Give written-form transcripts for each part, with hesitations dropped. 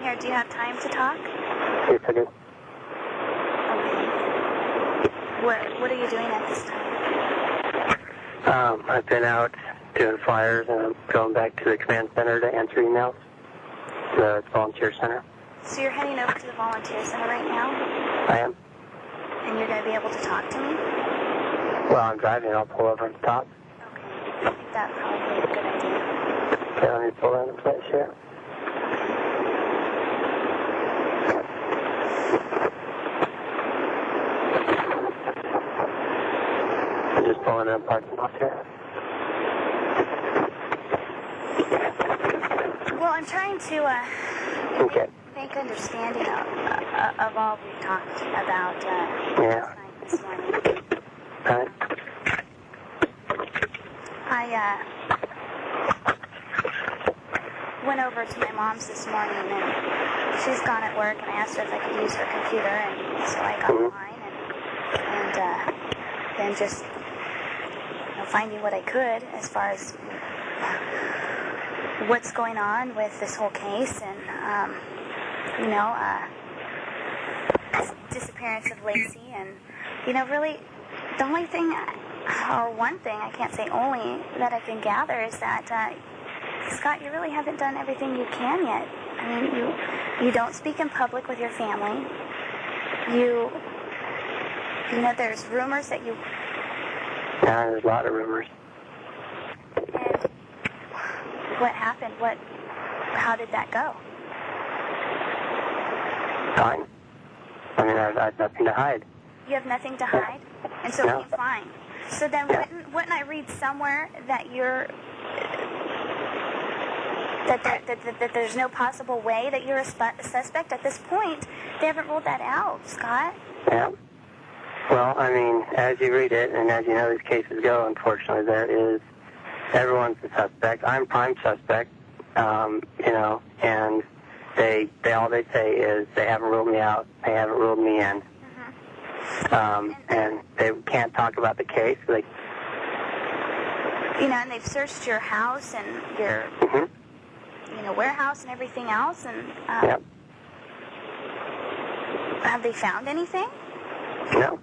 here. Do you have time to talk? Yes, I do. Okay. What are you doing at this time? I've been out doing flyers, and I'm going back to the command center to answer emails. The volunteer center. So you're heading over to the volunteer center right now? I am. And you're going to be able to talk to me? Well, I'm driving. I'll pull over and stop. Okay. I think that probably is a good idea. Okay, let me pull into place here. I'm just pulling in a parking lot here. Well, I'm trying to Okay. make understanding of all we've talked about Yeah. this morning. All right. I went over to my mom's this morning, and she's gone at work, and I asked her if I could use her computer, and so I got online and then just finding what I could as far as what's going on with this whole case, and disappearance of Lacey, and really the only thing, or one thing, I can't say only, that I can gather is that Scott, you really haven't done everything you can yet. I mean, you don't speak in public with your family. There's rumors that you... Yeah, there's a lot of rumors. And what happened? How did that go? Fine. I mean, I have nothing to hide. You have nothing to hide? And so No. it came fine. So then wouldn't I read somewhere that you're... That there's no possible way that you're a suspect? At this point, they haven't ruled that out, Scott. Yeah. Well, I mean, as you read it, and as you know these cases go, unfortunately, everyone's a suspect. I'm prime suspect, and all they say is they haven't ruled me out, they haven't ruled me in. And they can't talk about the case. And they've searched your house and your, warehouse and everything else, and Yep. Have they found anything? No.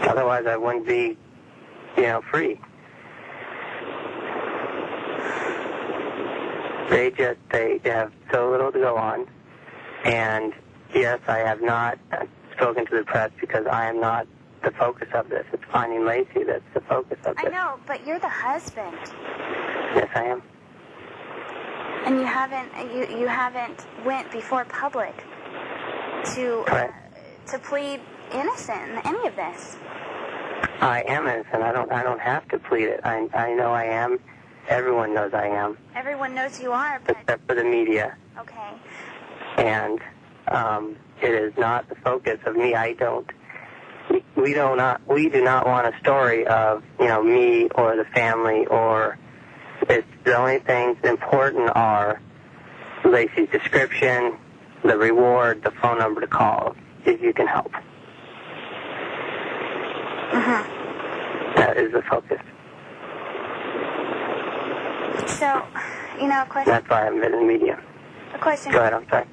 Otherwise, I wouldn't be, free. They have so little to go on. And yes, I have not spoken to the press because I am not the focus of this. It's finding Lacey that's the focus of this. I know, but you're the husband. Yes, I am. And you haven't went before public to plead innocent in any of this. I am innocent. I don't have to plead it. I know I am. Everyone knows I am. Everyone knows you are, but... Except for the media. Okay. And it is not the focus of me. We do not want a story of, me or the family, or it's the only things important are Lacey's description, the reward, the phone number to call if you can help. That is the focus. So, a question... That's why I haven't been in the media. A question... Go ahead, I'm sorry.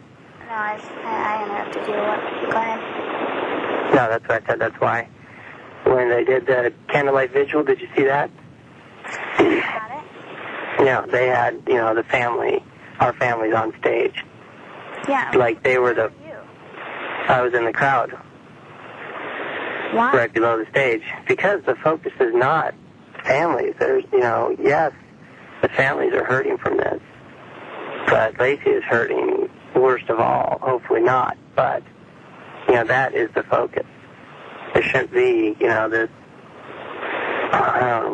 No, I interrupted you. Go ahead. No, that's what I said. That's why. When they did the candlelight vigil, did you see that? Got it? Yeah, they had, the family, our families on stage. Yeah. Like they were the... You. I was in the crowd. Why? Right below the stage. Because the focus is not families. There's, yes, the families are hurting from this. But Lacey is hurting worst of all. Hopefully not. But, that is the focus. There shouldn't be, this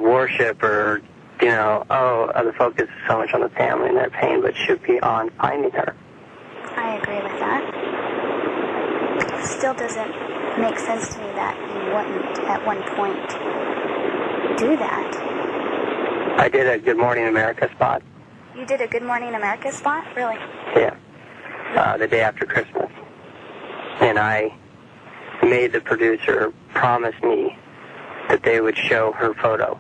worship or, the focus is so much on the family and their pain, but should be on finding her. I agree with that. It still doesn't make sense to me that you wouldn't, at one point, do that. I did a Good Morning America spot. You did a Good Morning America spot? Really? Yeah. The day after Christmas. And I made the producer promise me that they would show her photo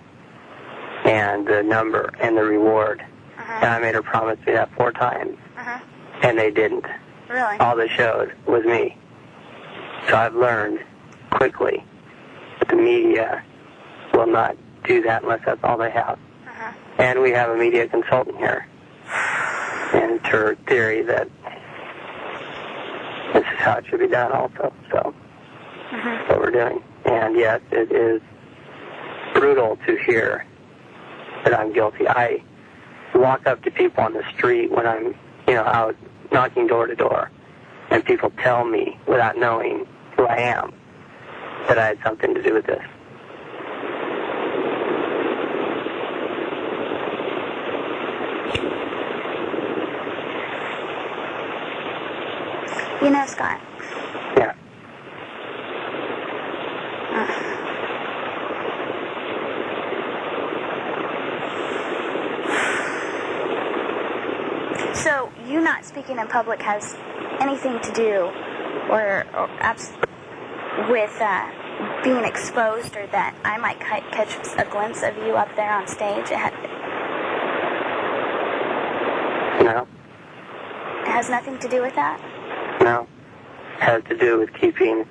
and the number and the reward. And I made her promise me that 4 times. and they didn't. Really? All they showed was me. So I've learned quickly that the media will not do that unless that's all they have. Uh-huh. And we have a media consultant here. And it's her theory that this is how it should be done also. So that's what we're doing. And yes, it is brutal to hear that I'm guilty. I walk up to people on the street when I'm, out knocking door to door, and people tell me, without knowing who I am, that I had something to do with this. Scott. Yeah. So, you not speaking in public has anything to do with being exposed, or that I might catch a glimpse of you up there on stage? No. It has nothing to do with that? No. It has to do with keeping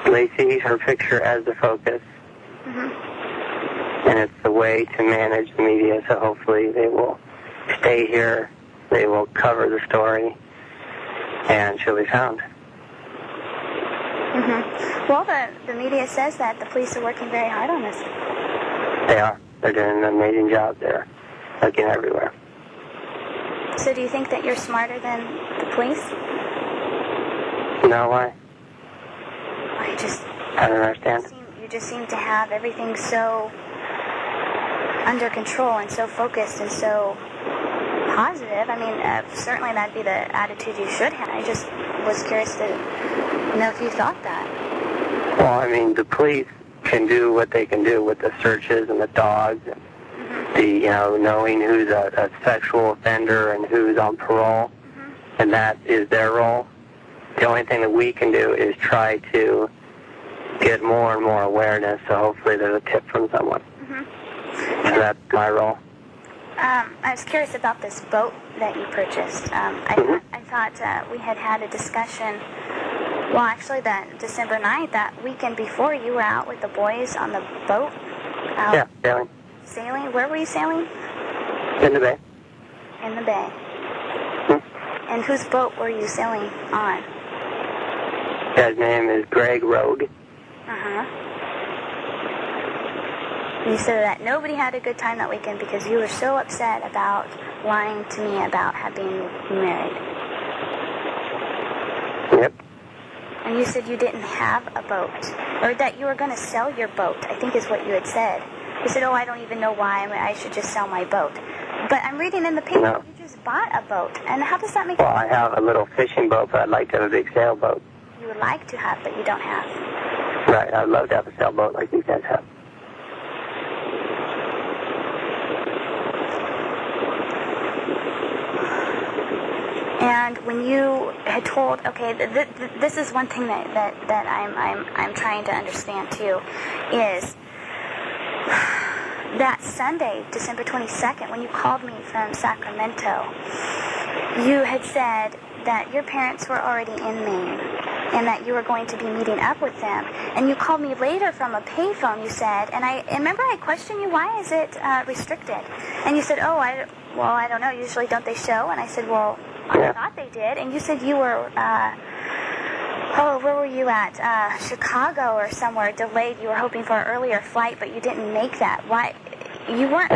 Lacey, her picture, as the focus. And it's the way to manage the media, so hopefully they will stay here, they will cover the story, and she'll be found. Well, the media says that the police are working very hard on this. They are. They're doing an amazing job. They're looking everywhere. So do you think that you're smarter than the police? No, why? I don't understand. You just seem to have everything so under control and so focused and so positive. I mean, certainly that'd be the attitude you should have. I just was curious to know if you thought that. Well, I mean, the police can do what they can do with the searches and the dogs and the, knowing who's a sexual offender and who's on parole, and that is their role. The only thing that we can do is try to get more and more awareness, so hopefully there's a tip from someone. So that's my role. I was curious about this boat that you purchased. I thought we had a discussion. Well, actually, that December 9th, that weekend before, you were out with the boys on the boat. Yeah, sailing. Sailing? Where were you sailing? In the bay. In the bay. And whose boat were you sailing on? His name is Greg Rogue. You said that nobody had a good time that weekend because you were so upset about lying to me about being married. Yep. And you said you didn't have a boat, or that you were going to sell your boat, I think is what you had said. You said, I don't even know why, I should just sell my boat. But I'm reading in the paper, you just bought a boat. And how does that make sense? Well, I have a little fishing boat, but I'd like to have a big sailboat. You would like to have, but you don't have. Right, I'd love to have a sailboat like these guys have. And when you had told, this is one thing that I'm trying to understand too, is that Sunday, December 22nd, when you called me from Sacramento, you had said that your parents were already in Maine and that you were going to be meeting up with them. And you called me later from a payphone, you said, and I remember I questioned you, why is it restricted? And you said, I don't know, usually don't they show? And I said, I thought they did. And you said you were, where were you at? Chicago or somewhere, delayed. You were hoping for an earlier flight, but you didn't make that. Why? You weren't...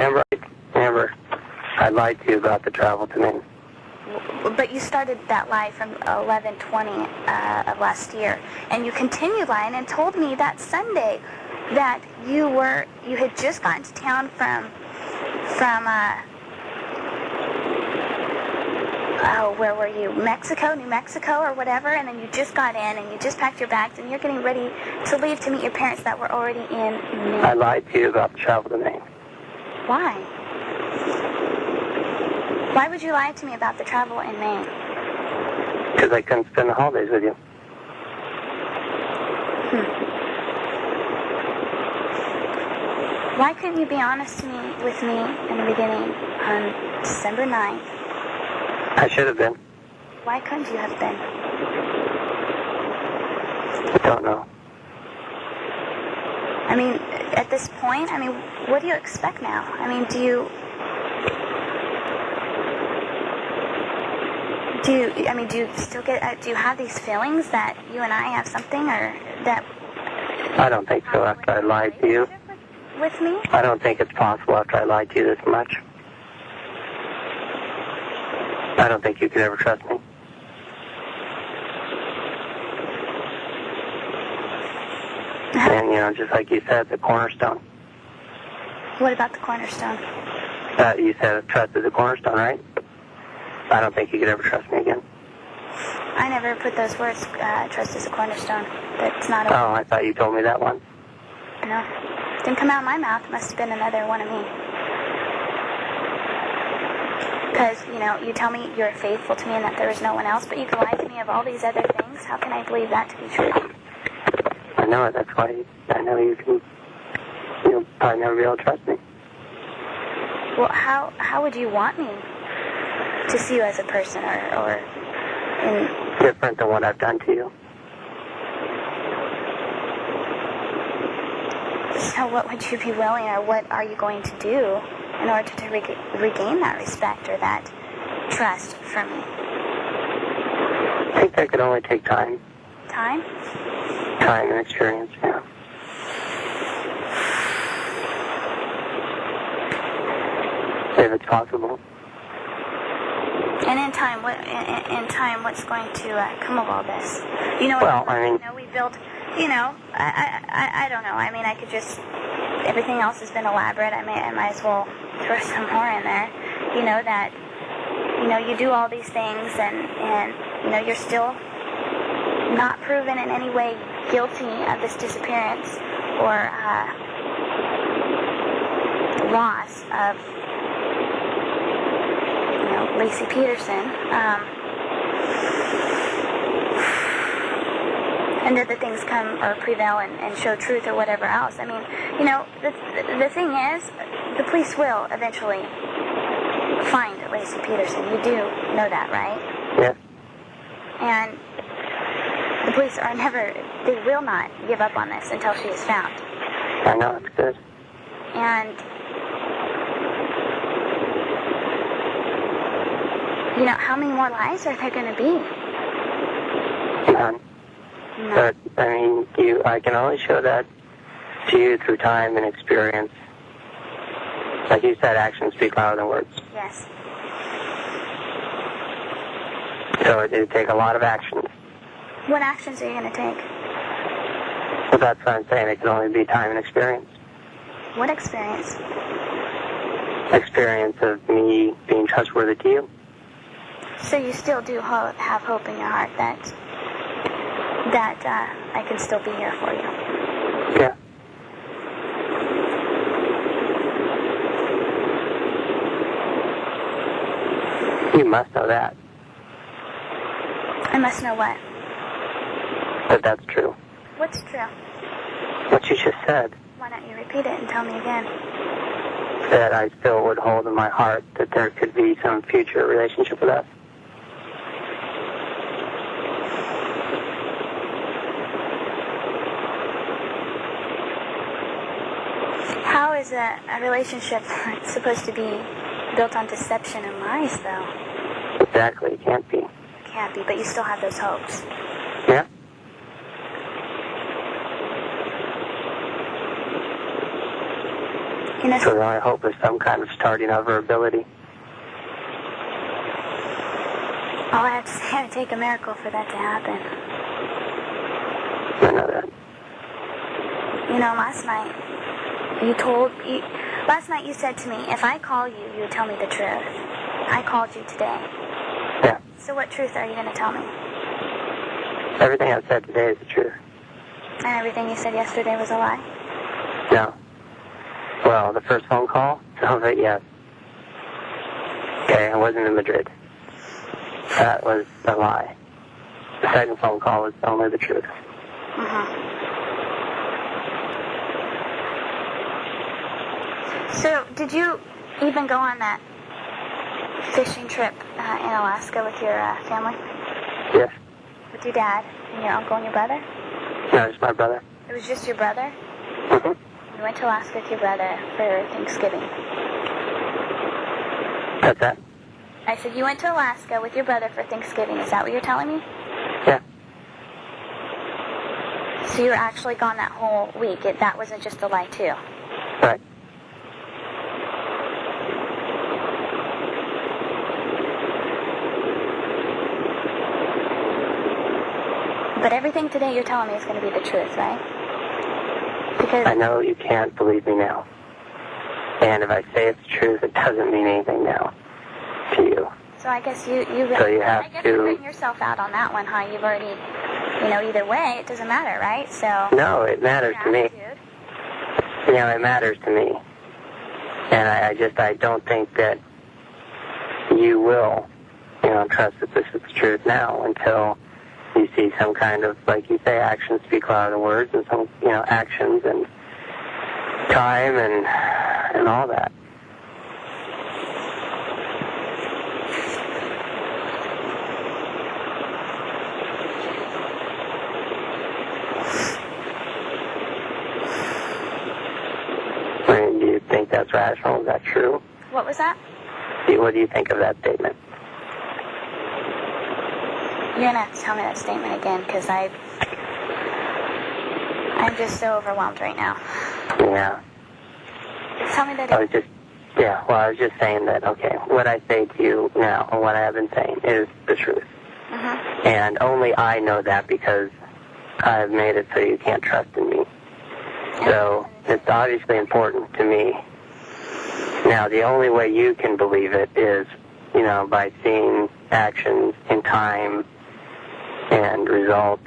Amber, I lied to you about the travel to Maine. But you started that lie from 11/20 of last year, and you continued lying and told me that Sunday that you had just gotten to town from where were you? New Mexico or whatever, and then you just got in and you just packed your bags and you're getting ready to leave to meet your parents that were already in Maine. I lied to you about the travel to Maine. Why? Why would you lie to me about the travel in Maine? Because I couldn't spend the holidays with you. Why couldn't you be honest with me in the beginning on December 9th? I should have been. Why couldn't you have been? I don't know. I mean, at this point, I mean, what do you expect now? I mean, do you still get, do you have these feelings that you and I have something, or that... I don't think so after I lied to you. With me? I don't think it's possible after I lied to you this much. I don't think you could ever trust me. And, you know, just like you said, the cornerstone. What about the cornerstone? You said trust is the cornerstone, right? I don't think you could ever trust me again. I never put those words, trust is a cornerstone. That's not a... Oh, I thought you told me that one. No. Didn't come out of my mouth. It must have been another one of me. Because, you know, you tell me you're faithful to me and that there is no one else, but you can lie to me of all these other things. How can I believe that to be true? I know it. That's why I know you'll probably never be able to trust me. Well, how would you want me to see you as a person, or in... Different than what I've done to you. So what would you be willing, or what are you going to do in order to regain that respect or that trust from me? I think that could only take time. Time? Time and experience, yeah. If it's possible. And in time, what's going to come of all this? You know, well, I mean, you know, we built. You know, I don't know. I mean, I could just. Everything else has been elaborate. I might as well throw some more in there. You know that. You know, you do all these things, and you know, you're still not proven in any way guilty of this disappearance or loss of, you know, Lacey Peterson. And that the things come or prevail and show truth or whatever else. I mean, you know, the thing is, the police will eventually find Lacey Peterson. You do know that, right? Yes. And the police they will not give up on this until she is found. I know, it's good. And, you know, how many more lies are there going to be? None. No. But, I mean, I can only show that to you through time and experience. Like you said, actions speak louder than words. Yes. So it would take a lot of actions. What actions are you going to take? Well, that's what I'm saying. It can only be time and experience. What experience? Experience of me being trustworthy to you. So you still do have hope in your heart that I can still be here for you? Yeah. You must know that. I must know what? That that's true. What's true? What you just said. Why don't you repeat it and tell me again? That I still would hold in my heart that there could be some future relationship with us. How is a relationship supposed to be built on deception and lies, though? Exactly, it can't be. It can't be, but you still have those hopes. Yeah. You know, So the only hope is some kind of starting over ability. all I have to say, it would take a miracle for that to happen. I know that. You know, last night you said to me, if I call you, you would tell me the truth. I called you today. Yeah. So what truth are you going to tell me? Everything I've said today is the truth. And everything you said yesterday was a lie? No. Well, the first phone call, some of it, yes. Okay, I wasn't in Madrid. That was a lie. The second phone call was only the truth. So, did you even go on that fishing trip in Alaska with your family? Yes. With your dad and your uncle and your brother? No, it's my brother. It was just your brother? Mm-hmm. You went to Alaska with your brother for Thanksgiving. What's that? I said you went to Alaska with your brother for Thanksgiving. Is that what you're telling me? Yeah. So you were actually gone that whole week. That wasn't just a lie, too. Right. But everything today you're telling me is going to be the truth, right? Because I know you can't believe me now. And if I say it's the truth, it doesn't mean anything now to you. So I guess you So you have I guess to... you're putting yourself out on that one, huh? You've already, either way, it doesn't matter, right? So No, it matters to me. It matters to me. And I don't think that you will, trust that this is the truth now until you see some kind of, like you say, actions speak louder than words, and some, actions and time and all that. Do you think that's rational? Is that true? What was that? What do you think of that statement? You're going to have to tell me that statement again, because I'm just so overwhelmed right now. Yeah. Tell me that I was just saying that, okay, what I say to you now, and what I have been saying, is the truth. Mm-hmm. And only I know that because I've made it so you can't trust in me. So it's obviously important to me. Now, the only way you can believe it is, by seeing actions in time and results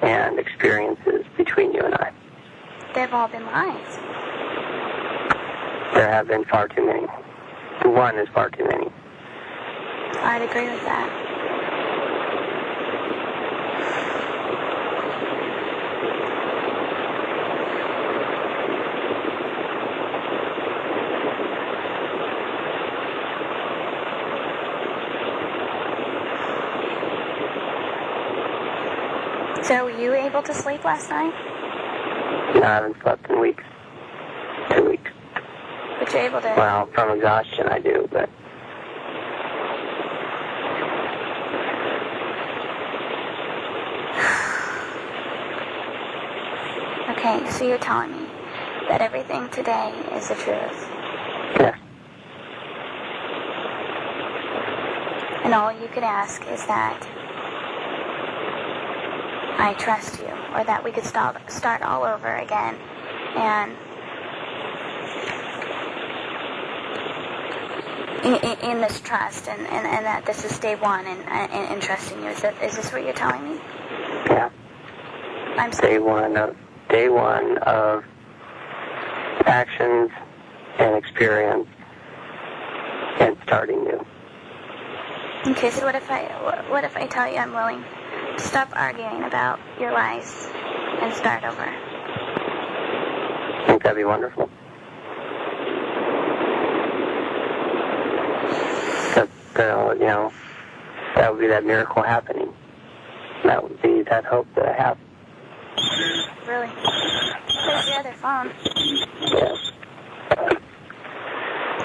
and experiences between you and I. They've all been lies. There have been far too many. One is far too many. I'd agree with that. So were you able to sleep last night? No, I haven't slept in weeks. 2 weeks. But you're able to... Well, from exhaustion I do, but... Okay, so you're telling me that everything today is the truth. Yes. And all you could ask is that I trust you, or that we could start all over again, and in this trust, and that this is day one, and trusting you. Is this what you're telling me? Yeah. I'm sorry. Day one of actions and experience and starting new. Okay, so what if I tell you I'm willing to stop arguing about your lies and start over? I think that'd be wonderful. That would be that miracle happening. That would be that hope that I have. Really? Where's the other phone? Yes.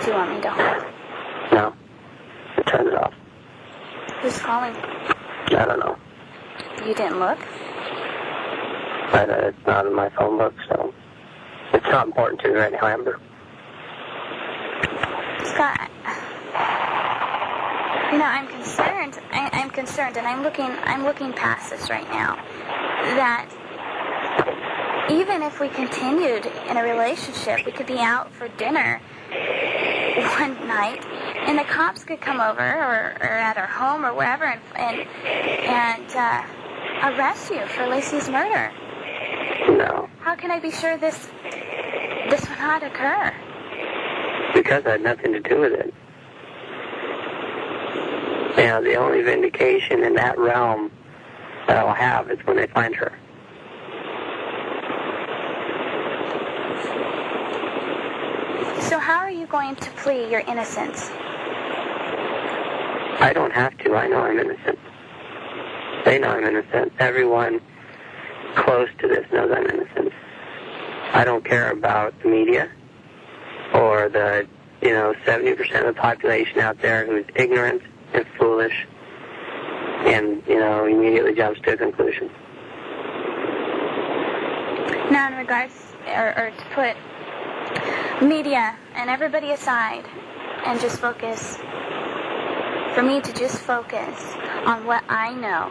Do you want me to hold? No. Turn it off. Who's calling? I don't know. You didn't look? It's not in my phone book, so it's not important to me right now, Amber. Scott, I'm concerned. I'm concerned, and I'm looking past this right now. That even if we continued in a relationship, we could be out for dinner one night, and the cops could come over or at our home or wherever and arrest you for Lacey's murder. No. How can I be sure this will not occur? Because I had nothing to do with it. The only vindication in that realm that I'll have is when they find her. So how are you going to plead your innocence? I don't have to. I know I'm innocent. They know I'm innocent. Everyone close to this knows I'm innocent. I don't care about the media or the, 70% of the population out there who's ignorant and foolish and, immediately jumps to a conclusion. Now, in regards, or to put media and everybody aside and just focus, for me to just focus on what I know.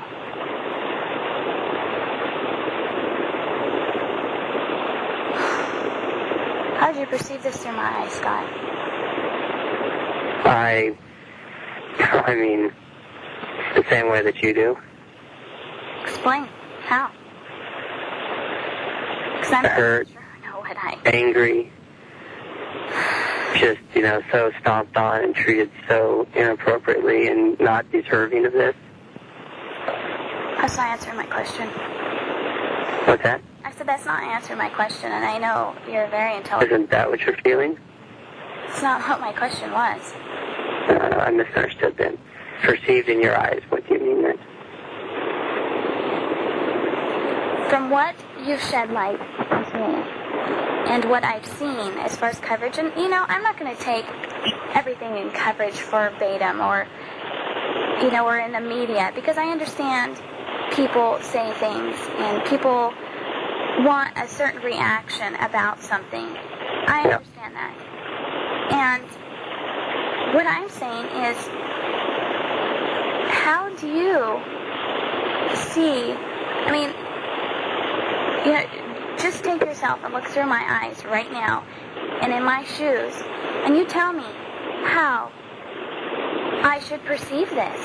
How did you perceive this through my eyes, Scott? I mean, the same way that you do. Explain. How? Because I'm hurt, sure I know what I... angry, just, so stomped on and treated so inappropriately and not deserving of this. That's not answering my question. What's that? I said that's not answering my question, and I know you're very intelligent. Isn't that what you're feeling? It's not what my question was. I misunderstood then. Perceived in your eyes, what do you mean then? From what you've shed light onto me, and what I've seen as far as coverage, and I'm not going to take everything in coverage verbatim or or in the media, because I understand people say things and people want a certain reaction about something. I understand that. And what I'm saying is, how do you see, just take yourself and look through my eyes right now and in my shoes, and you tell me how I should perceive this.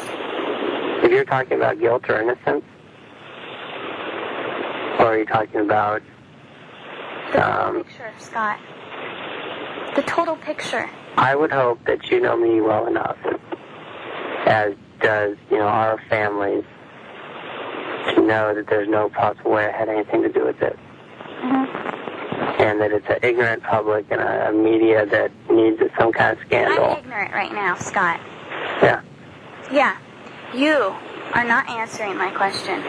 If you're talking about guilt or innocence, or are you talking about... The total picture, Scott. The total picture. I would hope that you know me well enough, as does, our families, to know that there's no possible way I had anything to do with it. Mm-hmm. And that it's an ignorant public and a media that needs some kind of scandal. I'm ignorant right now, Scott. Yeah. Yeah. You are not answering my question.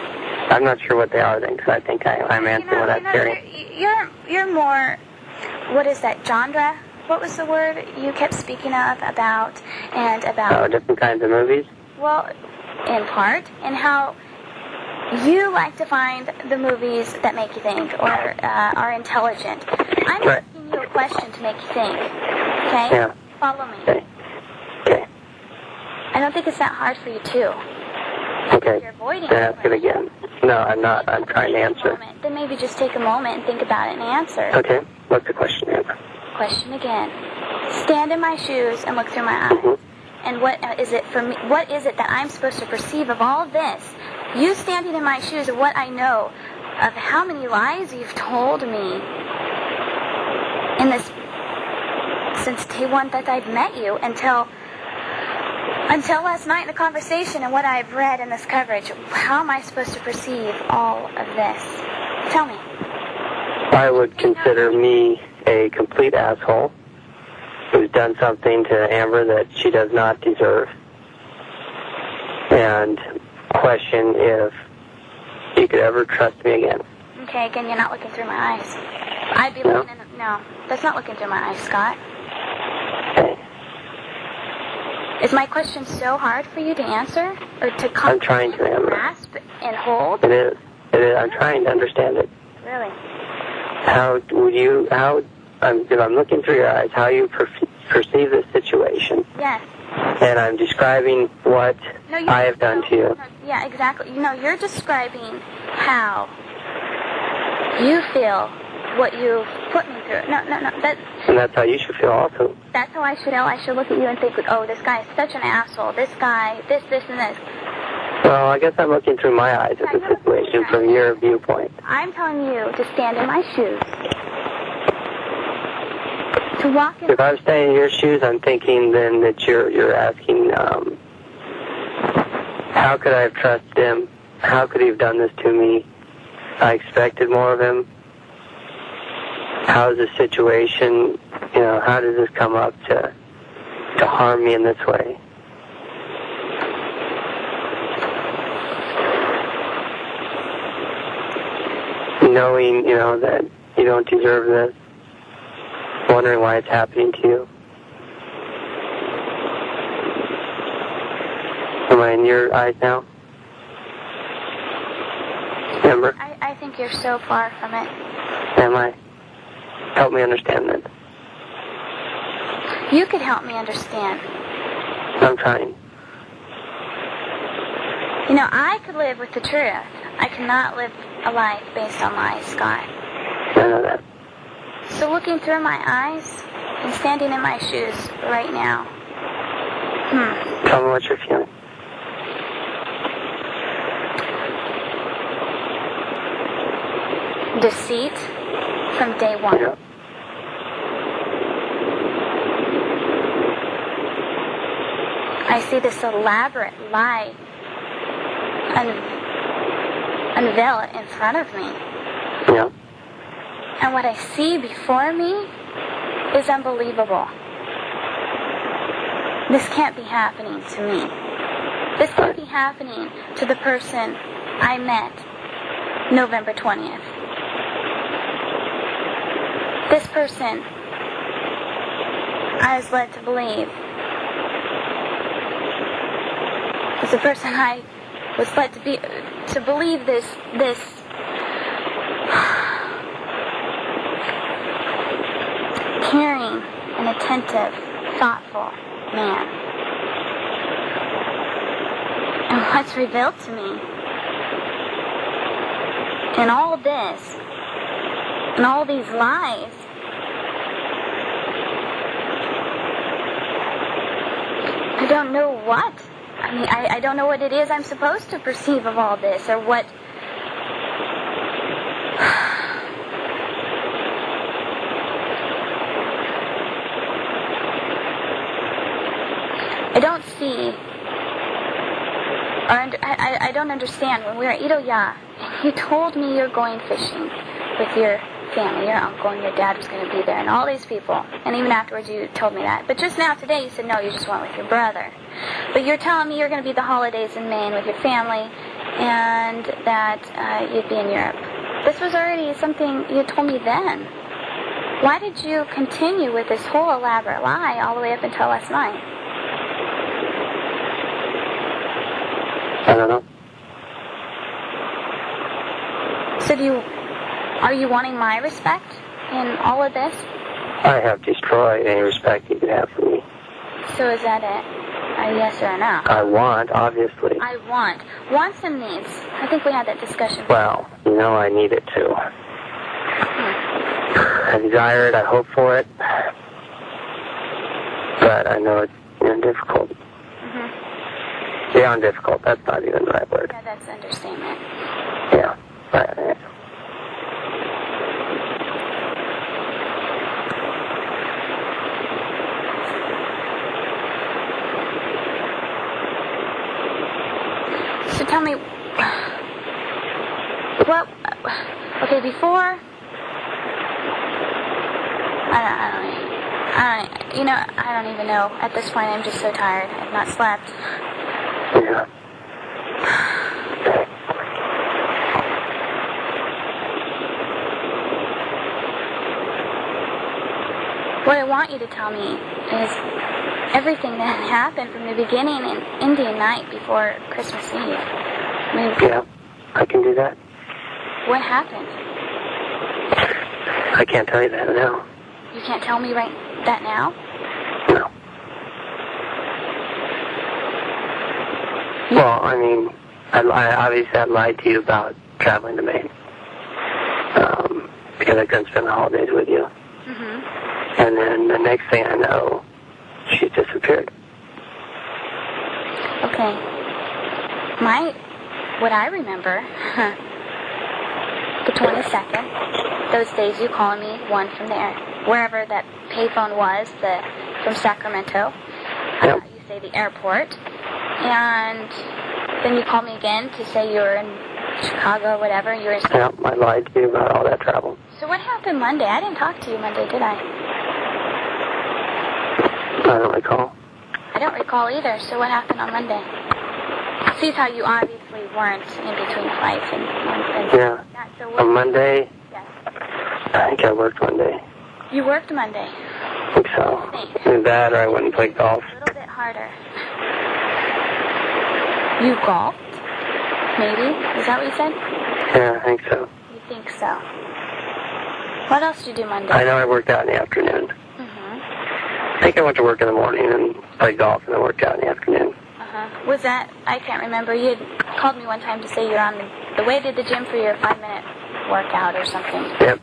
I'm not sure what they are then, because I think I'm answering what I'm hearing. You're more, what is that, genre? What was the word you kept speaking of about, and about... Oh, different kinds of movies? Well, in part, and how you like to find the movies that make you think, or are intelligent. I'm asking you a question to make you think, okay? Yeah. Follow me. Okay. I don't think it's that hard for you, too. Okay. You're avoiding Then ask it again. No, I'm not. I'm trying to answer. Then maybe just take a moment and think about it and answer. Okay. What's the question, Amber? Question again. Stand in my shoes and look through my eyes. Mm-hmm. And what is it for me? What is it that I'm supposed to perceive of all this? You standing in my shoes of what I know of how many lies you've told me in this since day one that I've met you until last night in the conversation and what I've read in this coverage. How am I supposed to perceive all of this? Tell me. I would consider me a complete asshole who's done something to Amber that she does not deserve, and question if you could ever trust me again. Okay, again, you're not looking through my eyes. I'd be looking in... No, that's not looking through my eyes, Scott. Okay. Is my question so hard for you to answer? Or to I'm trying to, Amber. grasp and hold? It is. I'm trying to understand it. Really? If I'm looking through your eyes, how you perceive this situation? Yes. And I'm describing what I have done to you. No, yeah, exactly. You're describing how you feel what you've put me through. No. And that's how you should feel also. That's how I should feel. I should look at you and think, oh, this guy is such an asshole. This guy, this, and this. Well, I guess I'm looking through my eyes at the situation from your viewpoint. I'm telling you to stand in my shoes. To walk in... If I'm staying in your shoes, I'm thinking then that you're asking, how could I have trusted him? How could he have done this to me? I expected more of him. How is the situation, how does this come up to harm me in this way? knowing, that you don't deserve this, wondering why it's happening to you. Am I in your eyes now? Remember? I think you're so far from it. Am I? Help me understand that. You could help me understand. I'm trying. I could live with the truth. I cannot live a life based on lies, Scott. I know that. So looking through my eyes and standing in my shoes right now. Tell me what you're feeling. Deceit from day one. Yeah. I see this elaborate lie unveil in front of me. Yeah. And what I see before me is unbelievable. This can't be happening to me. This can't be happening to the person I met November 20th. This person I was led to believe is the person I was led to believe this caring and attentive, thoughtful man. And what's revealed to me in all this, and all these lies, I don't know what. I don't know what it is I'm supposed to perceive of all this, or what. I don't see, or I don't understand. When we were at Itoya, you told me you're going fishing with your family, your uncle and your dad was going to be there, and all these people. And even afterwards you told me that. But just now today you said no, you just went with your brother. But you're telling me you're going to be the holidays in Maine with your family, and that you'd be in Europe. This was already something you told me then. Why did you continue with this whole elaborate lie all the way up until last night? I don't know. So are you wanting my respect in all of this? I have destroyed any respect you could have for me. So is that it? A yes or a no? I want, obviously. I want. Wants and needs. I think we had that discussion. Well, I need it too. I desire it, I hope for it. But I know it's difficult. Mm-hmm. Beyond difficult, that's not even the right word. Yeah, that's understatement. Yeah. So tell me, what? Okay, before. I don't even know. At this point, I'm just so tired. I've not slept. Yeah. What I want you to tell me is everything that happened from the beginning in Indian night before Christmas Eve. Yeah, I can do that. What happened? I can't tell you that now. You can't tell me right that now? No. Well, obviously I lied to you about traveling to Maine. Because I couldn't spend the holidays with you. Mm-hmm. And then the next thing I know, she disappeared. Okay. What I remember, the 22nd, those days you called me, one from there, wherever that payphone was, from Sacramento. Yep. You say the airport. And then you called me again to say you were in Chicago or whatever. You were in... Yep, I lied to you about all that travel. So what happened Monday? I didn't talk to you Monday, did I? I don't recall. I don't recall either. So what happened on Monday? See how you obviously weren't in between flights and yeah. that. So On Monday, yes. I think I worked Monday. You worked Monday. I think so. Either that or I went and played golf. A little bit harder. You golfed? Maybe? Is that what you said? Yeah, I think so. You think so. What else did you do Monday? I know I worked out in the afternoon. I think I went to work in the morning and played golf and then worked out in the afternoon. Was that, I can't remember, you had called me one time to say you're on the way to the gym for your 5-minute workout or something. Yep.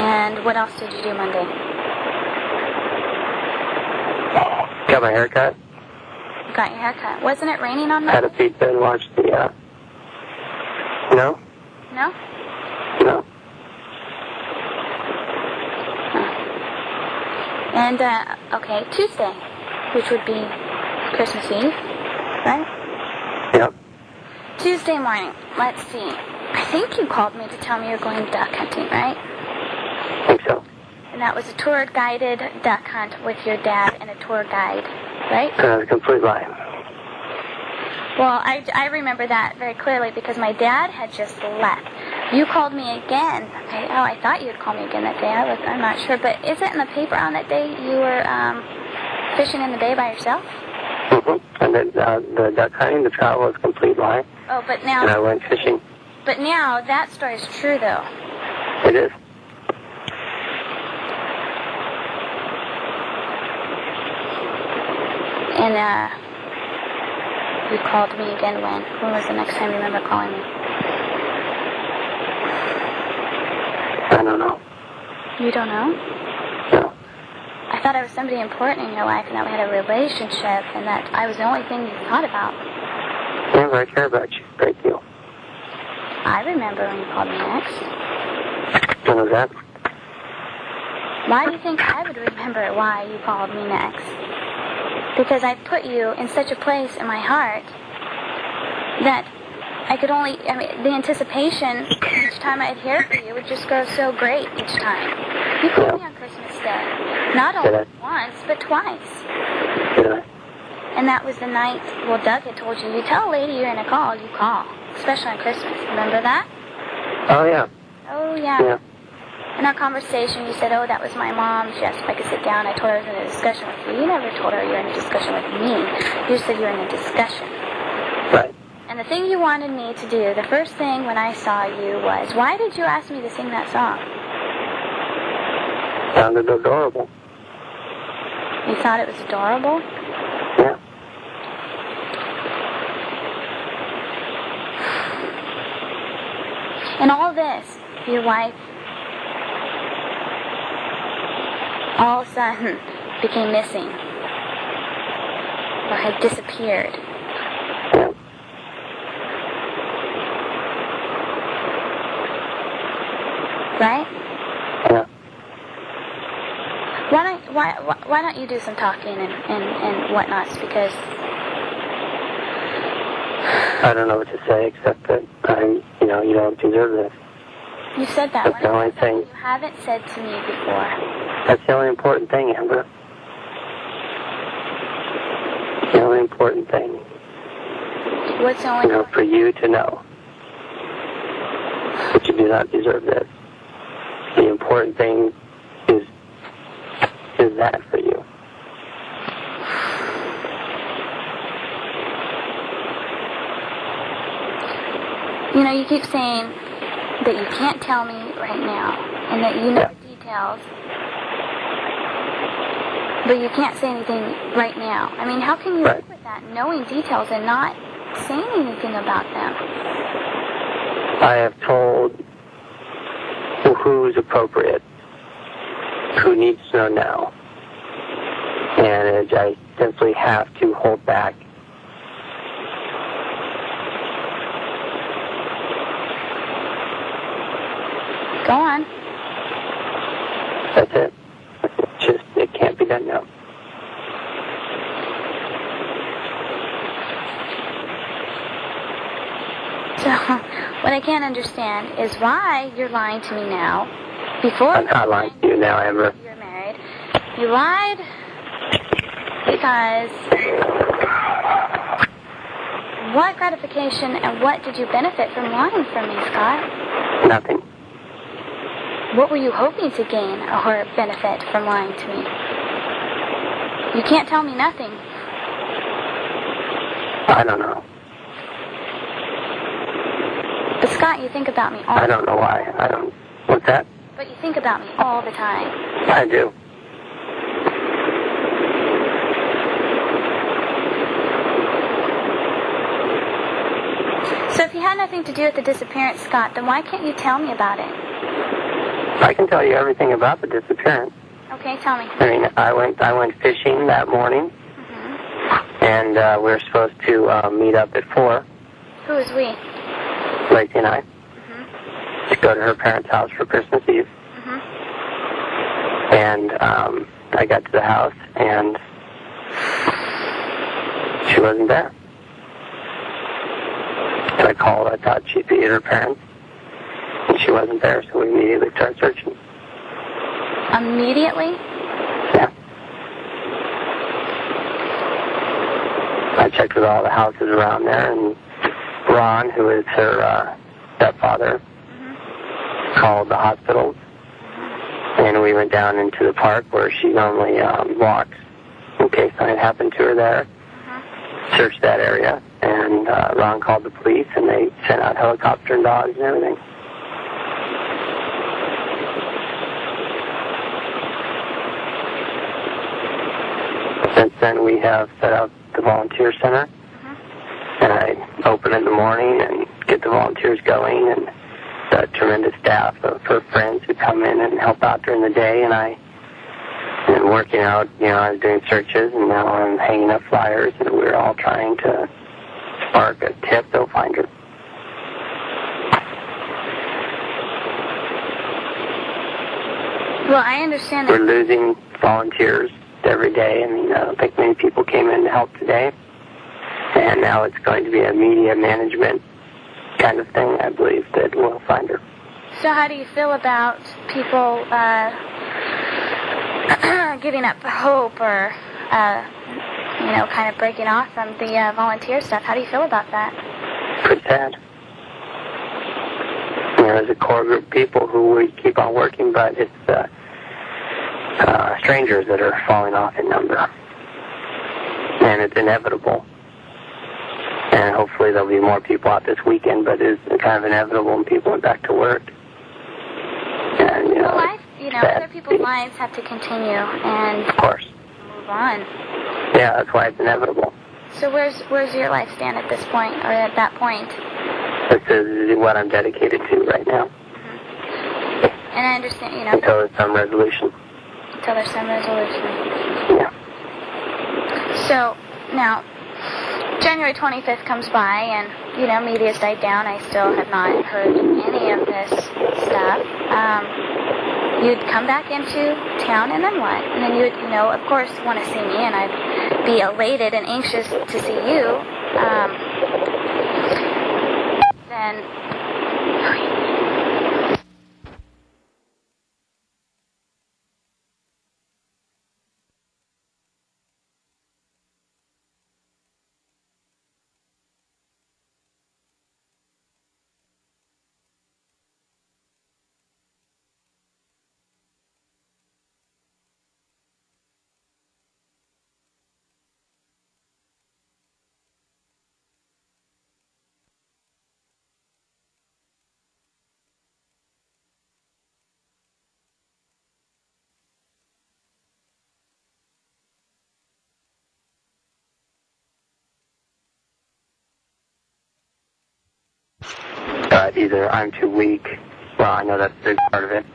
And what else did you do Monday? Got my hair cut. You got your hair cut. Wasn't it raining on Had Monday? a pizza and watched the, No? No? No. And, okay, Tuesday, which would be Christmas Eve, right? Yep. Tuesday morning, let's see. I think you called me to tell me you're going duck hunting, right? I think so. And that was a tour-guided duck hunt with your dad and a tour guide, right? A complete lie. Well, I remember that very clearly because my dad had just left. You called me again. I thought you had called me again that day. I'm not sure. But is it in the paper on that day you were fishing in the bay by yourself? And the duck hunting, the travel was a complete lie. Oh, but now... And I went fishing. But now that story is true, though. It is. And, you called me again when? When was the next time you remember calling me? I don't know. You don't know? No. I thought I was somebody important in your life and that we had a relationship and that I was the only thing you thought about. Yeah, but I care about you. Great deal. I remember when you called me next. When was that? Why do you think I would remember why you called me next? Because I put you in such a place in my heart that I could only, the anticipation each time I'd hear from you would just grow so great each time. You called me on Christmas Day. Not only once, but twice. Did I? And that was the night, well, Doug had told you, you tell a lady you're going to call, you call. Especially on Christmas. Remember that? Oh, yeah. Oh, yeah. In our conversation, you said, oh, that was my mom. She asked if I could sit down. I told her I was in a discussion with you. You never told her you were in a discussion with me. You just said you were in a discussion. Right. And the thing you wanted me to do, the first thing when I saw you was, why did you ask me to sing that song? Sounded adorable. You thought it was adorable? Yeah. And all this, your wife, all of a sudden became missing. Or had disappeared. Yeah. Right? Yeah. Why don't you do some talking and whatnots? Because I don't know what to say except that you don't deserve this. you said that. That's the only thing. You haven't said to me before. That's the only important thing, Amber. The only important thing. What's the only For you to know that you do not deserve this. The important thing is that for you. You keep saying that you can't tell me right now, and that you know the details, but you can't say anything right now. I mean, how can you live with that, knowing details and not saying anything about them? I have told who's appropriate, who needs to know now, and I simply have to hold back. Go on. That's it. It can't be done now. So, what I can't understand is why you're lying to me now, before I'm not lying to you now, Amber. you're married, You lied because what gratification and what did you benefit from lying from me, Scott? Nothing. What were you hoping to gain or benefit from lying to me? You can't tell me nothing. I don't know. But Scott, you think about me all the time. I don't know why. I don't... What's that? But you think about me all the time. I do. So if you had nothing to do with the disappearance, Scott, then why can't you tell me about it? I can tell you everything about the disappearance. Okay, tell me. I mean, I went fishing that morning, and we were supposed to meet up at 4. Who is we? Lacey and I. To go to her parents' house for Christmas Eve. And I got to the house, and she wasn't there. And I called. I thought she'd be at her parents, and she wasn't there, so we immediately started searching. Immediately? Yeah. I checked with all the houses around there, and Ron, who is her stepfather, called the hospitals, and we went down into the park where she normally walks in case something happened to her there. Searched that area, and Ron called the police, and they sent out helicopter and dogs and everything. Since then, we have set up the volunteer center, and I open in the morning and get the volunteers going, and a tremendous staff of her friends who come in and help out during the day, and I am working out. I was doing searches, and now I'm hanging up flyers, and we're all trying to spark a tip. They'll find her. Well, I understand that. We're losing volunteers every day. I mean, I don't think many people came in to help today, and now it's going to be a media management kind of thing, I believe, that will find her. So how do you feel about people giving up hope or, kind of breaking off from the volunteer stuff? How do you feel about that? Pretty sad. There's a core group of people who we keep on working, but it's strangers that are falling off in number. And it's inevitable. And hopefully there'll be more people out this weekend, but it's kind of inevitable when people are back to work. And, other people's lives have to continue and of course. Move on. Yeah, that's why it's inevitable. So where's your life stand at this point, or at that point? This is what I'm dedicated to right now. And I understand, until there's some resolution. Until there's some resolution. Yeah. So, now, January 25th comes by, and, media's died down. I still have not heard any of this stuff. You'd come back into town, and then what? And then you would, of course, want to see me, and I'd be elated and anxious to see you. Then... Either I'm too weak, well, I know that's a big part of it,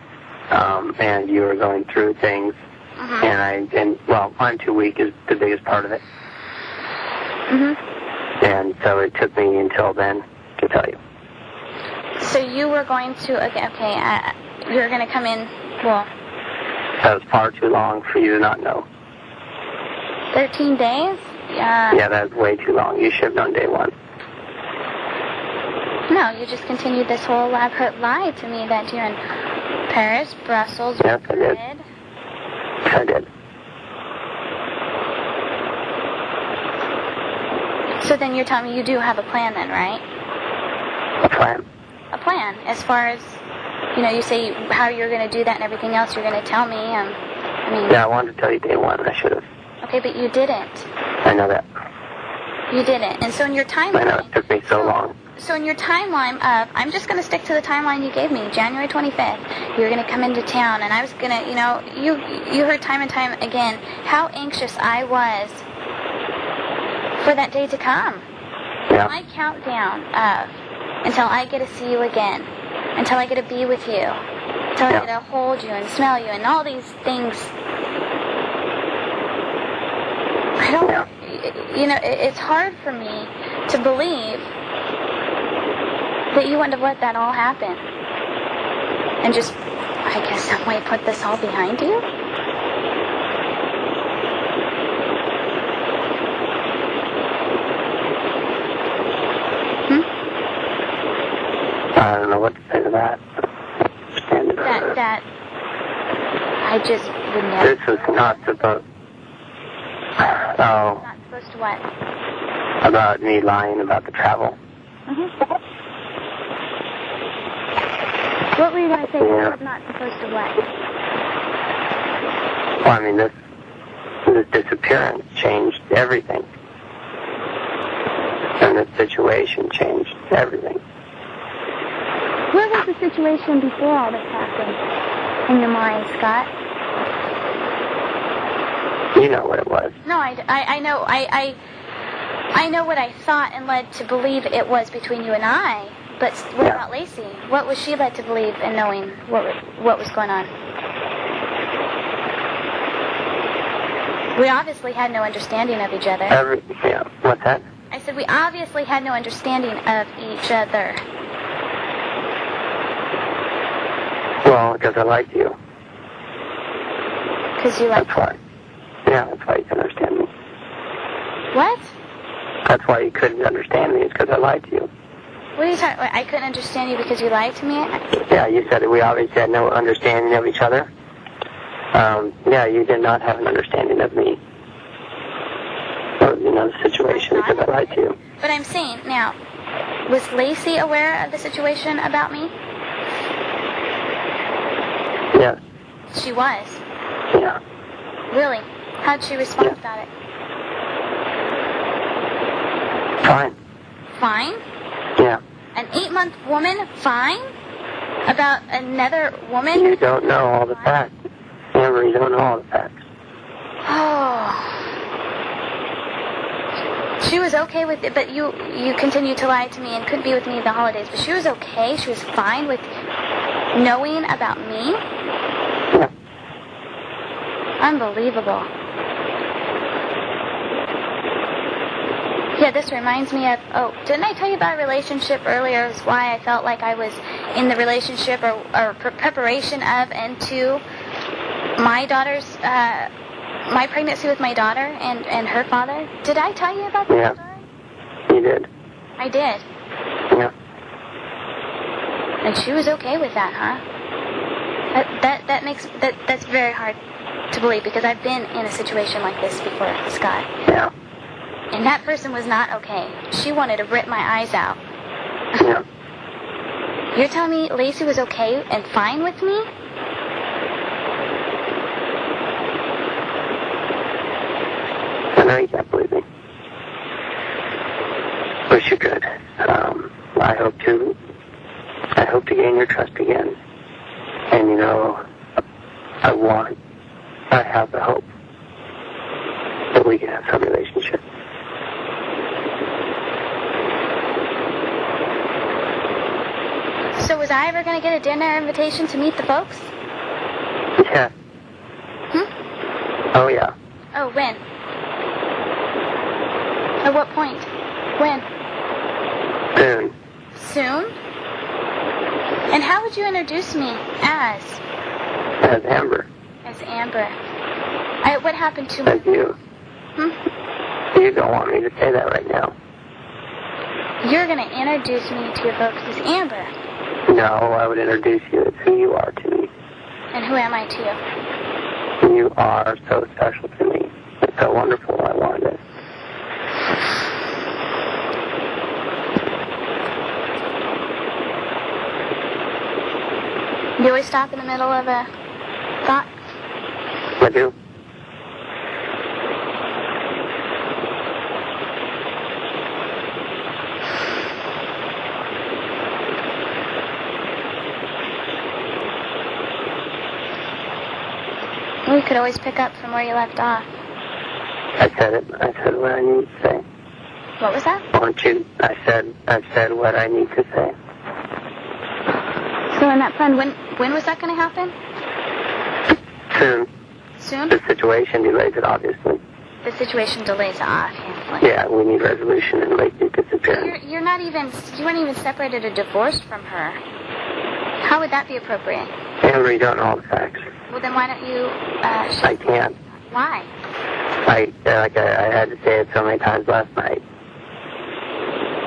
and you are going through things, and I'm too weak is the biggest part of it. And so it took me until then to tell you. So you were going to, you were going to come in, well... That was far too long for you to not know. 13 days? Yeah, that was way too long. You should have known day one. No, you just continued this whole lie to me that you're in Paris, Brussels, Yes, I did. Madrid. I did. then you're telling me you do have a plan then, right? A plan? A plan, as far as, you say how you're going to do that and everything else you're going to tell me. Yeah, I wanted to tell you day one, and I should have. Okay, but you didn't. I know that. You didn't. And so in your timeline... I know, it took me so long. So in your timeline of, I'm just going to stick to the timeline you gave me, January 25th, you're going to come into town, and I was going to, you heard time and time again how anxious I was for that day to come. Yeah. My countdown of, until I get to see you again, until I get to be with you, until I get to hold you and smell you, and all these things. I don't, it's hard for me to believe that you wouldn't have let that all happen. And just, I guess, some way put this all behind you? I don't know what to say to that. That, I just would never... This was not supposed... Oh. Not supposed to what? About me lying about the travel. Mm-hmm. What were you going to say? Yeah. Was not supposed to what? Well, I mean, this disappearance changed everything. And this situation changed everything. What was the situation before all this happened in your mind, Scott? You know what it was. No, I know. I know what I thought and led to believe it was between you and I. But what about Lacey? What was she led to believe in knowing what was going on? We obviously had no understanding of each other. What's that? I said we obviously had no understanding of each other. Well, because I liked you. Because you liked me. That's why. Yeah, that's why you couldn't understand me. What? That's why you couldn't understand me, is because I lied to you. What are you talking about? I couldn't understand you because you lied to me? Yeah, you said that we obviously had no understanding of each other. Yeah, you did not have an understanding of me. Or, the situation, because I lied to you. But I'm saying, now, was Lacey aware of the situation about me? Yes. She was? Yeah. Really? How'd she respond about it? Fine. Fine? Yeah. An 8-month woman fine? About another woman? You don't know all the facts. Remember, you don't know all the facts. Oh. She was okay with it, but you continued to lie to me and couldn't be with me the holidays. But she was okay? She was fine with knowing about me? Yeah. Unbelievable. Yeah, this reminds me of, didn't I tell you about a relationship earlier? It's why I felt like I was in the relationship or preparation of and to my daughter's, my pregnancy with my daughter and her father. Did I tell you about that story? You did. I did. Yeah. And she was okay with that, huh? That's very hard to believe because I've been in a situation like this before, Scott. Yeah. And that person was not okay. She wanted to rip my eyes out. Yeah. You're telling me Lacey was okay and fine with me? I know you can't believe me. Wish you could. I hope to gain your trust again. And I have the hope that we can have some relationship. So was I ever going to get a dinner invitation to meet the folks? Yeah. Oh, yeah. Oh, when? At what point? When? Soon. Soon? And how would you introduce me as? As Amber. As Amber. What happened to As me? you. You don't want me to say that right now. You're going to introduce me to your folks as Amber. No, I would introduce you as who you are to me. And who am I to you? You are so special to me. It's so wonderful. I wanted it. You always stop in the middle of a thought? I do. We could always pick up from where you left off. I said it. I said what I need to say. What was that? I've said what I need to say. So in that fund, when was that going to happen? Soon. Soon? The situation delays it, obviously. The situation delays it, obviously. Yeah, we need resolution and Lacey's disappearance. You weren't even separated or divorced from her. How would that be appropriate? Amber, you don't know all the facts. Well, then why don't you, I can't. Why? I had to say it so many times last night.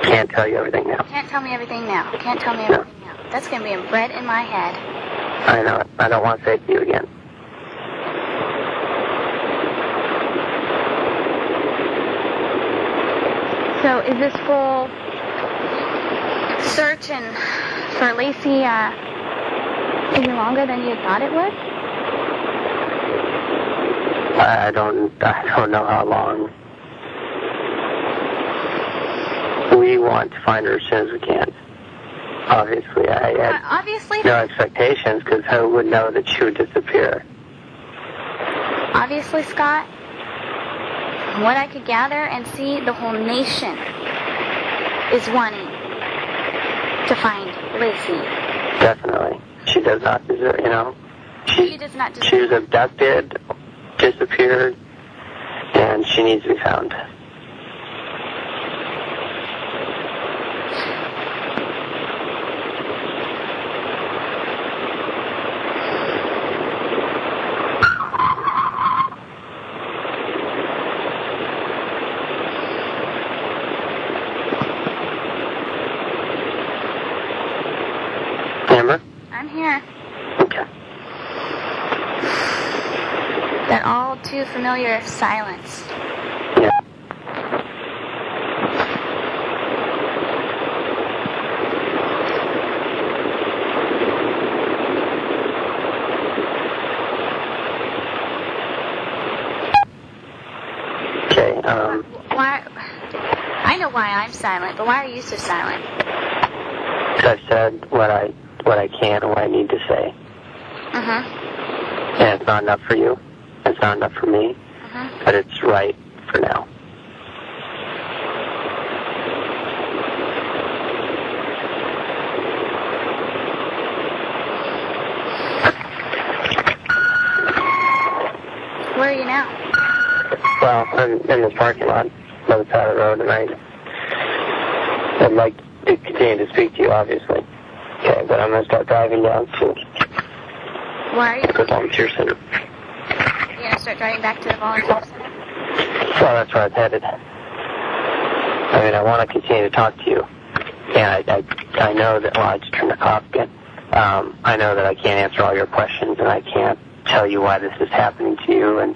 Can't tell you everything now. Can't tell me everything now. Can't tell me everything now. That's going to be bred in my head. I know it. I don't want to say it to you again. So is this full search for Lacey taking longer than you thought it would? I don't know how long. We want to find her as soon as we can. Obviously, I had obviously no expectations because who would know that she would disappear? Obviously, Scott, from what I could gather and see, the whole nation is wanting to find Lacey. Definitely. She does not deserve, She does not deserve. She was abducted, disappeared, and she needs to be found. Amber? I'm here. Okay. That all too familiar silence. Yeah. Okay, Why? I know why I'm silent, but why are you so silent? I've said what I can and what I need to say. And it's not enough for you. It's not enough for me. But it's right for now. Where are you now? Well, I'm in this parking lot by the side of the road, and I'd like to continue to speak to you, obviously. Okay, but I'm going to start driving down to Why are you? the volunteer center. You're going to start driving back to the volunteer center? Well, that's where I was headed. I mean, I want to continue to talk to you. And I know that, well, I just turned the car off again. I know that I can't answer all your questions, and I can't tell you why this is happening to you, and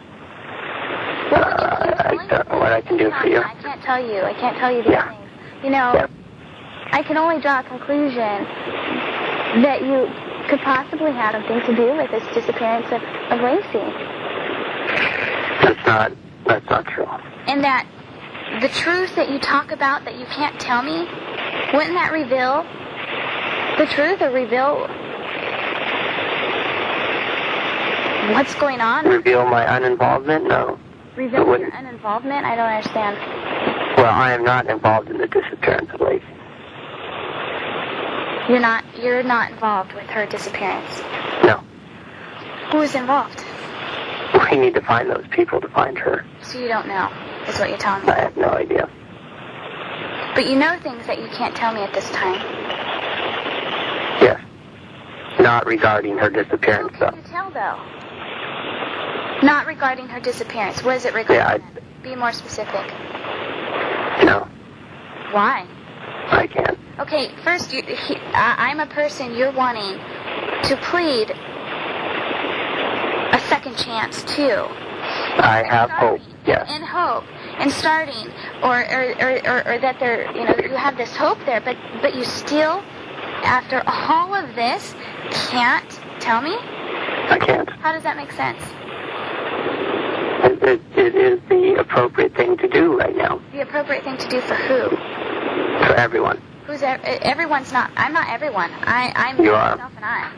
I don't know what I can do for you. I can't tell you. I can't tell you these things. I can only draw a conclusion that you could possibly have something to do with this disappearance of Lacey. That's not true. And that the truth that you talk about that you can't tell me, wouldn't that reveal the truth or reveal what's going on? Reveal my uninvolvement? No. Reveal your uninvolvement? I don't understand. Well, I am not involved in the disappearance of Lacey. You're not involved with her disappearance? No. Who is involved? We need to find those people to find her. So you don't know, is what you're telling me? I have no idea. But you know things that you can't tell me at this time. Yes. Not regarding her disappearance, How can you tell, though? Not regarding her disappearance. What is it regarding? Be more specific. No. Why? I can't. Okay, first, I'm a person you're wanting to plead a second chance to. I have hope, yes. And hope, and starting, or that there, you have this hope there, but you still, after all of this, can't tell me? I can't. How does that make sense? It is the appropriate thing to do right now. The appropriate thing to do for who? For everyone. Everyone's not. I'm not everyone. I'm You are. myself and I.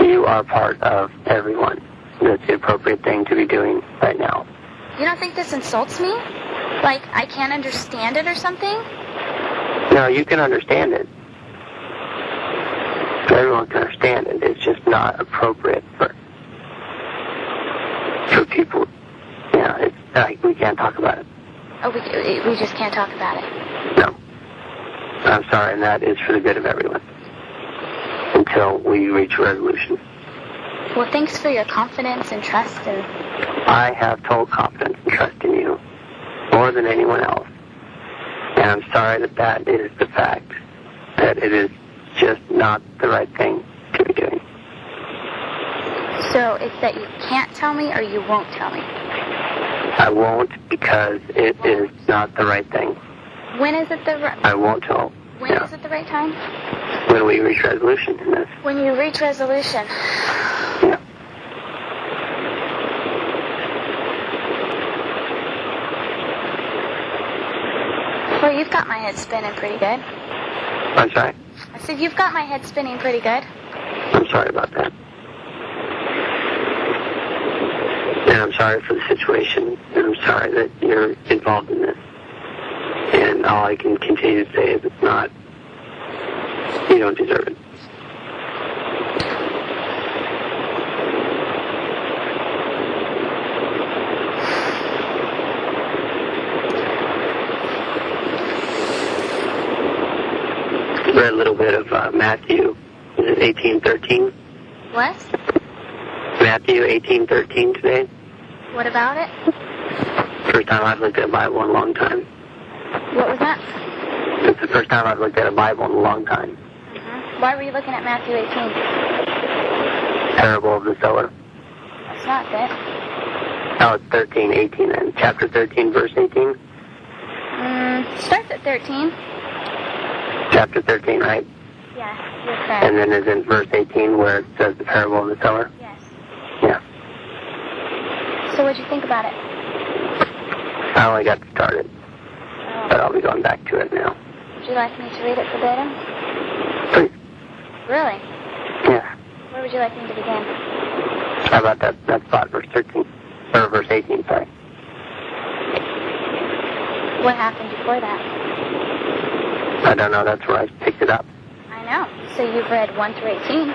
You are part of everyone. That's the appropriate thing to be doing right now. You don't think this insults me? Like I can't understand it or something? No, you can understand it. Everyone can understand it. It's just not appropriate for people. Yeah, it's like we can't talk about it. Oh, we just can't talk about it. No. I'm sorry, and that is for the good of everyone. Until we reach a resolution. Well, thanks for your confidence and trust and... I have total confidence and trust in you. More than anyone else. And I'm sorry that is the fact. That it is just not the right thing to be doing. So it's that you can't tell me or you won't tell me? I won't because it is not the right thing. When is it the right... I won't tell. When is it the right time? When we reach resolution in this. When you reach resolution. Yeah. Well, you've got my head spinning pretty good. I'm sorry? I said you've got my head spinning pretty good. I'm sorry about that. And I'm sorry for the situation. And I'm sorry that you're involved in this. And all I can continue to say is it's not... You don't deserve it. Read a little bit of Matthew 18:13. What? Matthew 18:13 today. What about it? First time I've looked at a Bible in a long time. What was that? It's the first time I've looked at a Bible in a long time. Mm-hmm. Why were you looking at Matthew 18? Parable of the sower. That's not good. Oh, it's 13:18 then. Chapter 13, verse 18. Starts at 13. Chapter 13, right? Yeah, you're correct. And then is in verse 18 where it says the parable of the sower? Yes. Yeah. So what'd you think about it? I only got started, Oh. but I'll be going back to it now. Would you like me to read it verbatim? Please. Really? Yeah. Where would you like me to begin? How about that spot, verse 13? Or verse 18, sorry. What happened before that? I don't know, that's where I picked it up. I know. So you've read 1 through 18.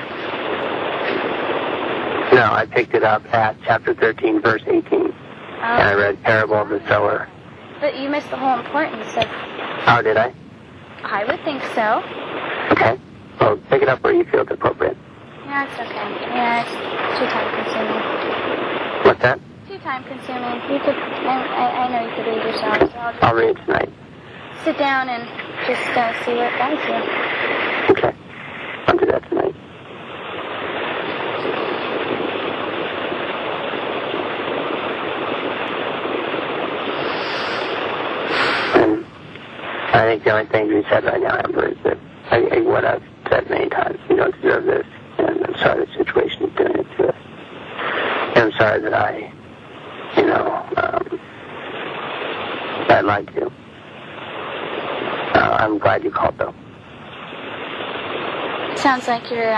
No, I picked it up at chapter 13, verse 18. And I read Parable of the Sower. But you missed the whole importance of... Oh, did I? I would think so. Okay. Well, pick it up where you feel it's appropriate. Yeah, it's okay. Yeah, it's too time-consuming. What's that? Too time-consuming. You could... I know you could read yourself, so I'll read it tonight. sit down and just see where it guides you. Okay. I'll do that tonight. And I think the only thing we said right now, Amber, is that what I've said many times, you don't deserve this, and I'm sorry the situation is doing it to us. And I'm sorry that I lied to you. I'm glad you called, though. Sounds like you're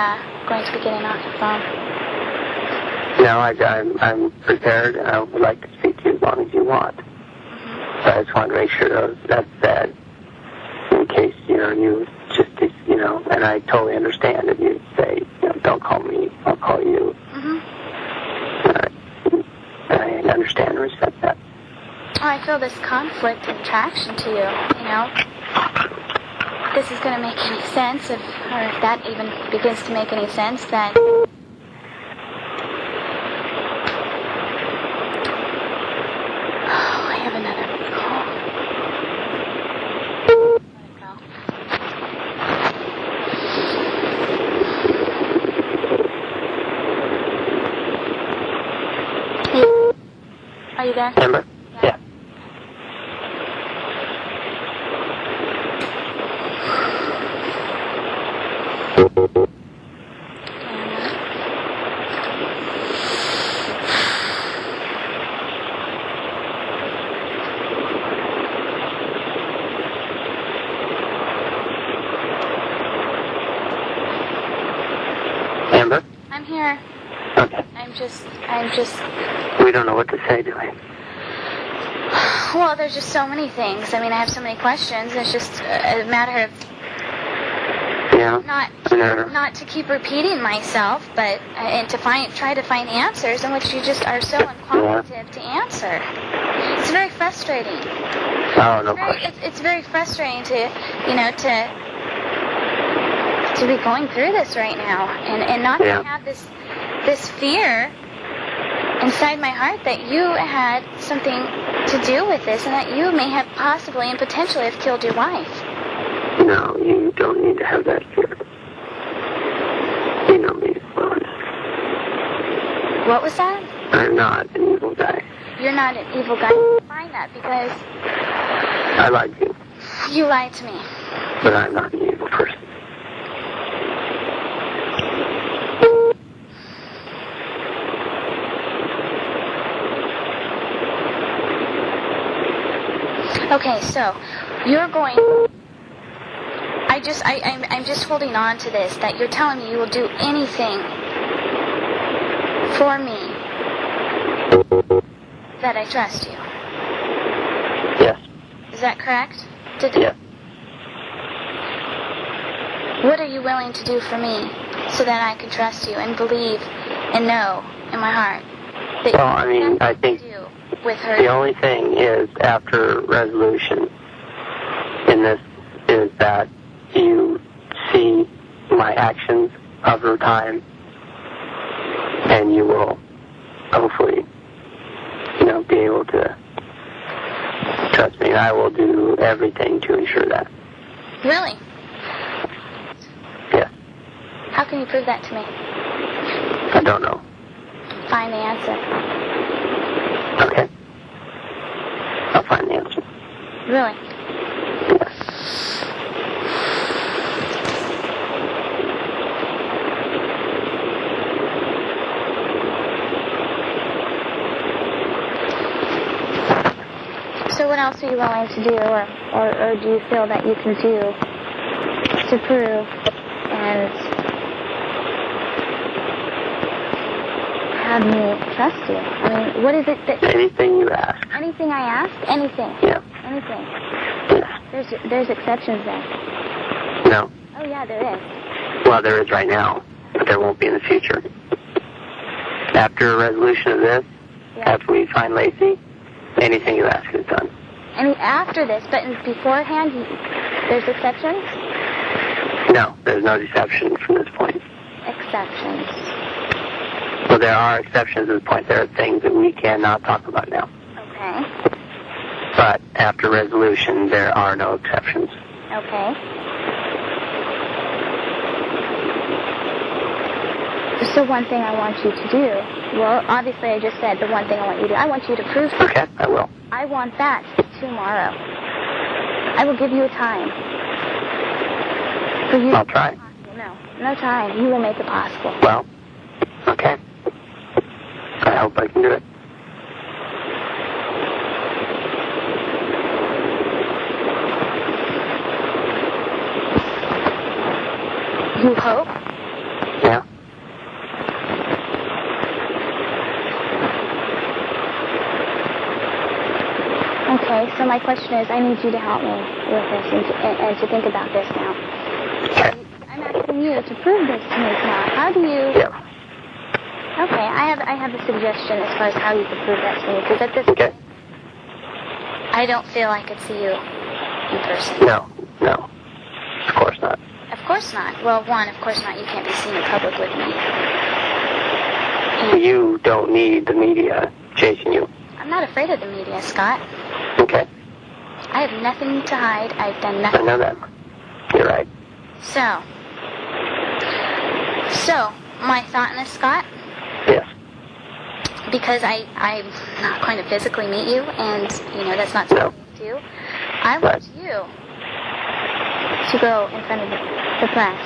going to be getting off the phone. No, I'm prepared, and I would like to speak to you as long as you want. Mm-hmm. So I just wanted to make sure that's said, in case, you just, and I totally understand if you say, don't call me, I'll call you. Mm-hmm. I understand and respect that. Oh, I feel this conflict and attraction to you, If this is going to make any sense, or if that even begins to make any sense, then... Oh, I have another call. Let it go. Are you there? Amber? Yeah. here. Okay. I'm just... We don't know what to say, do we? Well, there's just so many things. I mean, I have so many questions. It's just a matter of not to keep repeating myself, but and to try to find answers in which you just are so uncooperative to answer. It's very frustrating. Oh, no question. It's very frustrating to be going through this right now and not to have this fear inside my heart that you had something to do with this and that you may have possibly and potentially have killed your wife. No, you don't need to have that fear. You know me as well. What was that? I'm not an evil guy. You're not an evil guy. Find that because... I lied to you. You lied to me. But I'm not an evil person. Okay, so you're going... I'm just holding on to this, that you're telling me you will do anything for me that I trust you. Yes. Is that correct? Yes. What are you willing to do for me so that I can trust you and believe and know in my heart that I think do with her? The only thing is, after resolution in this, is that you see my actions over time, and you will hopefully, be able to trust me. I will do everything to ensure that. Really? Yes. How can you prove that to me? I don't know. Find the answer. Okay. I'll find the answer. Really? Yes. So what else are you willing to do, or do you feel that you can do to prove and have me trust you? I mean, what is it that... Anything you ask. Anything I ask? Anything? Yeah. Anything? Yes. There's exceptions then? No. Oh, yeah, there is. Well, there is right now, but there won't be in the future. After a resolution of this, after we find Lacey, anything you ask is done. And after this, but beforehand, there's exceptions? No, there's no deception from this point. Exceptions. Well, there are exceptions at this point. There are things that we cannot talk about now. Okay. But after resolution, there are no exceptions. Okay. So one thing I want you to do, well, obviously I just said the one thing I want you to do. I want you to prove something. Okay, I will. I want that tomorrow. I will give you a time. For you. I'll try. No time. You will make it possible. Well, okay. I hope I can do it. You hope? Yeah. Okay, so my question is, I need you to help me with this and to think about this now. Okay. I'm asking you to prove this to me now. How do you... Yeah. Okay, I have a suggestion as far as how you can prove that to me, because at this point, I don't feel I could see you in person. No. Of course not. Of course not. Well, one, of course not. You can't be seen in public with me. You don't need the media chasing you. I'm not afraid of the media, Scott. Okay. I have nothing to hide. I've done nothing. I know that. You're right. So, my thought in this, Scott? Yes. Because I'm not going to physically meet you, and, that's not something you do. I want you to go in front of the press.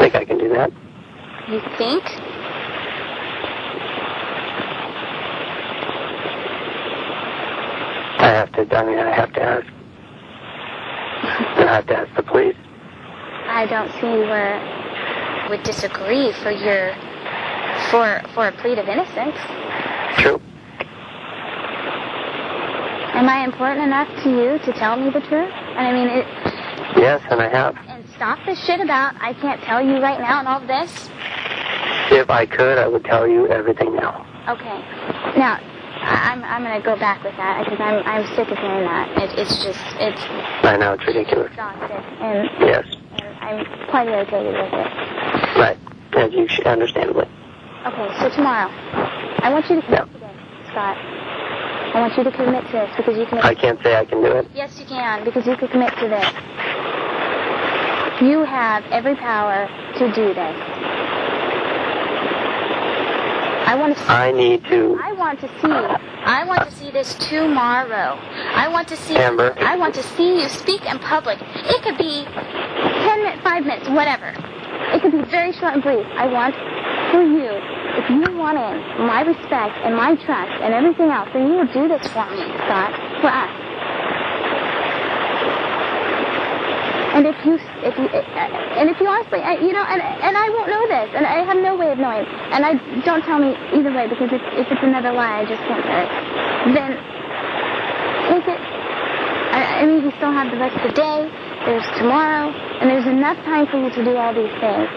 Think I can do that? You think? I have to ask. I have to ask the police. I don't see where would disagree for a plea of innocence. True. Am I important enough to you to tell me the truth? And I mean, Yes, and I have. And stop this shit about I can't tell you right now and all of this. If I could, I would tell you everything now. Okay. Now, I'm going to go back with that because I'm sick of hearing that. It's. I know, it's ridiculous. Exhausted. And, Yes. And I'm quite irritated with it. Right. As you should, understandably. Okay, so tomorrow, I want you to commit to this, Scott. I want you to commit to this because you can. I can't say I can do it. Yes, you can, because you can commit to this. You have every power to do this. I want to see. I need to. I want to see this tomorrow. I want to see. Amber. I want to see you speak in public. It could be 10 minutes, 5 minutes, whatever. It could be very short and brief. I want for you, if you want in my respect and my trust and everything else, then you will do this for me, Scott, for us. And if you honestly, and I won't know this, and I have no way of knowing, and don't tell me either way, because if it's another lie, I just can't say it. Then take it. I mean, you still have the rest of the day. There's tomorrow, and there's enough time for you to do all these things.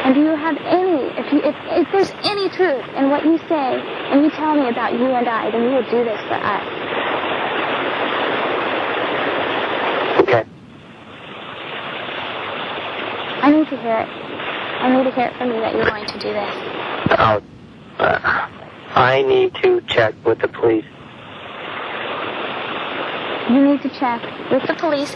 And do you have any? If there's any truth in what you say, and you tell me about you and I, then you will do this for us. Okay. I need to hear it. I need to hear it from you that you're going to do this. I need to check with the police. You need to check with the police.